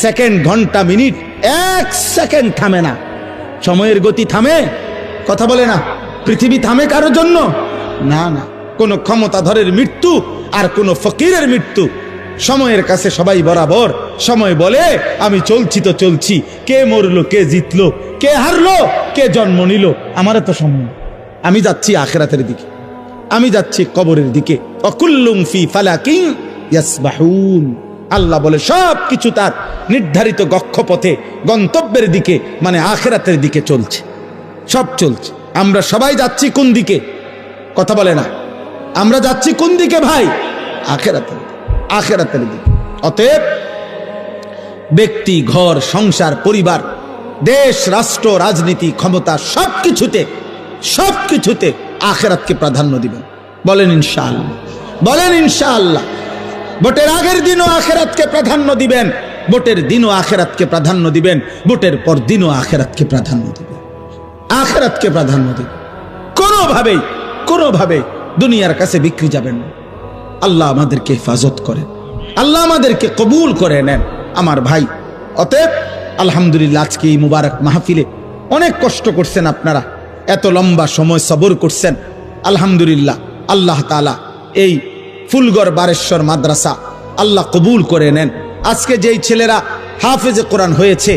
Second, ঘন্টা, minute, এক second থামে না। সময়ের গতি থামে? কথা বলে না। পৃথিবী থামে কারোর জন্য? না না। কোন ক্ষমতাধরের মৃত্যু আর কোন ফকিরের মৃত্যু, সময়ের কাছে সবাই বরাবর। সময় বলে আমি চলছি তো চলছি, কে মরলো, কে জিতলো, কে হারলো, কে জন্ম নিল, আমার তো সময়। আমি যাচ্ছি আখিরাতের দিকে, আমি যাচ্ছি কবরের দিকে। অকুল্লুম ফি ফালাকিন ইয়াসবাহুন। আল্লাহ বলে সব কিছু তার নির্ধারিত গক্ষপথে, গন্তব্যের দিকে, মানে আখিরাতের দিকে চলছে, সব চলছে। আমরা সবাই যাচ্ছি কোন দিকে? কথা বলে না। আমরা যাচ্ছি কোন দিকে ভাই? আখিরাতের দিকে, আখিরাতের দিকে। অতএব ব্যক্তি, ঘর, সংসার, পরিবার, দেশ, রাষ্ট্র, রাজনীতি, ক্ষমতা, সবকিছুতে আখিরাতকে প্রাধান্য দিবেন। বলেন ইনশাআল্লাহ, বলেন ইনশাআল্লাহ। ভোটের আগের দিনও আখিরাতকে প্রাধান্য দিবেন, ভোটের দিনও আখিরাতকে প্রাধান্য দিবেন, ভোটের পর দিনও আখিরাতকে প্রাধান্য দিবেন, আখিরাতকে প্রাধান্য দিবেন। কোনোভাবেই দুনিয়ার কাছে বিক্রি যাবেন না। আল্লাহ আমাদেরকে হেফাজত করেন, আল্লাহ আমাদেরকে কবুল করে নেন আমার ভাই। অতএব আলহামদুলিল্লাহ, আজকে এই মুবারক মাহফিলে অনেক কষ্ট করছেন আপনারা, এত লম্বা সময় সবর করছেন। আলহামদুলিল্লাহ, আল্লাহ তাআলা এই ফুলগড় বারেশ্বর মাদ্রাসা আল্লাহ কবুল করে নেন। আজকে যেই ছেলেরা হাফেজে কোরআন হয়েছে,